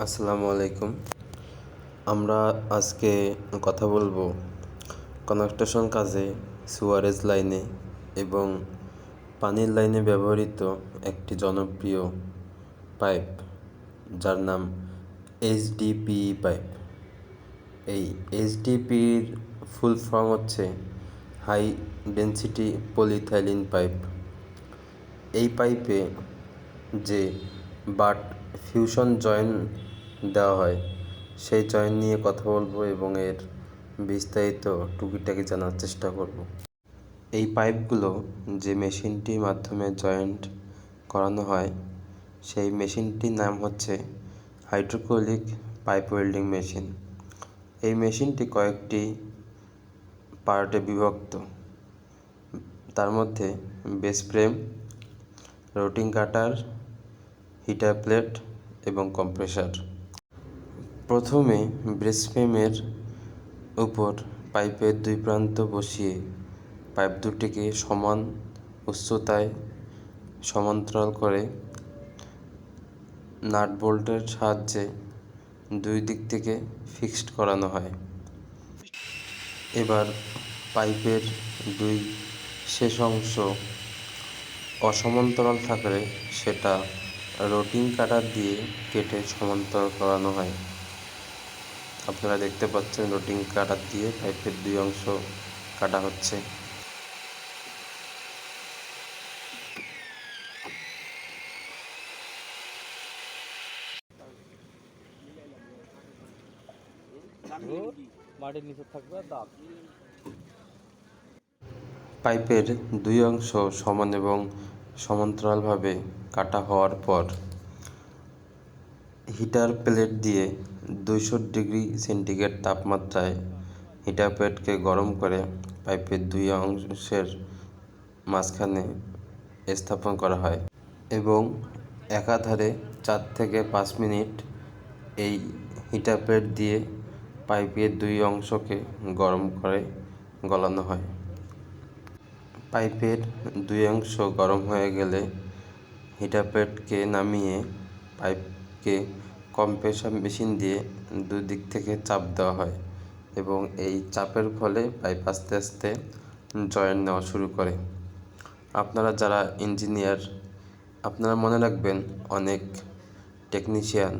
আসসালামু আলাইকুম। আমরা আজকে কথা বলবো কনস্ট্রাকশন কাজে সুয়ারেজ লাইনে এবং পানির লাইনে ব্যবহৃত একটি জনপ্রিয় পাইপ, যার নাম এইচডিপিই পাইপ। এই এইচডিপির ফুল ফর্ম হচ্ছে হাই ডেনসিটি পলিইথিলিন পাইপ। এই পাইপে যে বাট ফিউশন জয়েন্ট দেওয়া হয় সেই জয়েন্ট নিয়ে কথা বলবো এবং এর বিস্তারিত টুকিটাকি জানার চেষ্টা করব। এই পাইপগুলো যে মেশিনটির মাধ্যমে জয়েন্ট করানো হয় সেই মেশিনটির নাম হচ্ছে হাইড্রোক্লিক পাইপ ওয়েল্ডিং মেশিন। এই মেশিনটি কয়েকটি পার্টে বিভক্ত, তার মধ্যে বেস ফ্রেম, রোটিং কাটার, হিটার প্লেট এবং কম্প্রেসার। প্রথমে বেস ফ্রেমের উপর পাইপের দুই প্রান্ত বসিয়ে পাইপ দুটিকে সমান উচ্চতায় সমান্তরাল করে নাট বোল্টের সাহায্যে দুই দিক থেকে ফিক্সড করানো হয়। এবার পাইপের দুই শেষ অংশ অসমান্তরাল থাকলে সেটা রোটিং কাটার দিয়ে কেটে সমান্তরাল করানো হয়। আপনারা দেখতে পাচ্ছেন রোটিং কাটার দিয়ে পাইপের দুই অংশ কাটা হচ্ছে। পাইপের দুই অংশ সমান এবং সমান্তরালভাবে কাটা হওয়ার পর হিটার প্লেট দিয়ে 200 ডিগ্রি সেন্টিগ্রেড তাপমাত্রায় হিটার প্লেটকে গরম করে পাইপের দুই অংশের মাঝখানে স্থাপন করা হয় এবং একাধারে 4 থেকে 5 মিনিট এই হিটার প্লেট দিয়ে পাইপের দুই অংশকে গরম করে গলানো হয়। পাইপের দুই অংশ গরম হয়ে গেলে হিটার প্লেটকে নামিয়ে পাইপকে কম্প্রেসার মেশিন দিয়ে দুই দিক থেকে চাপ দেওয়া হয় এবং এই চাপের ফলে পাইপ আস্তে আস্তে জয়েন্ট নেওয়া শুরু করে। আপনারা যারা ইঞ্জিনিয়ার, আপনারা মনে রাখবেন, অনেক টেকনিশিয়ান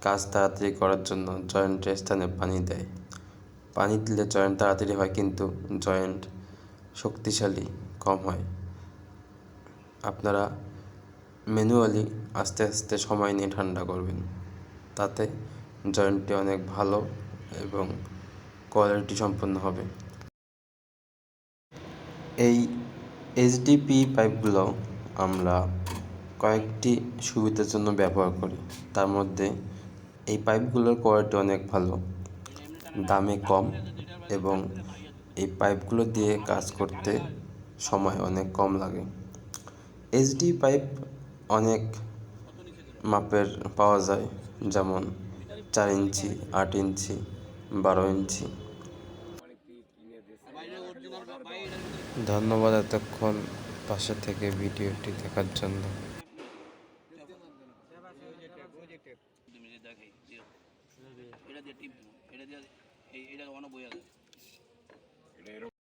কাজ তাড়াতাড়ি করার জন্য জয়েন্টের স্থানে পানি দেয়। পানি দিলে জয়েন্ট তাড়াতাড়ি হয়, কিন্তু জয়েন্ট শক্তিশালী কম হয়। আপনারা ম্যানুয়ালি আস্তে আস্তে সময় নিয়ে ঠান্ডা করবেন, তাতে জয়েন্টটি অনেক ভালো এবং কোয়ালিটি সম্পন্ন হবে। এই এইচডিপি পাইপগুলো আমরা কয়েকটি সুবিধার জন্য ব্যবহার করি। তার মধ্যে এই পাইপগুলোর কোয়ালিটি অনেক ভালো, দামে কম এবং এই পাইপগুলো দিয়ে কাজ করতে সময় অনেক কম লাগে। এইচডি পাইপ অনেক মাপের পাওয়া যায়, যেমন 4 ইঞ্চি, 8 ইঞ্চি, 12 ইঞ্চি। ধন্যবাদ এতক্ষণ পাশে থেকে ভিডিওটি দেখার জন্য।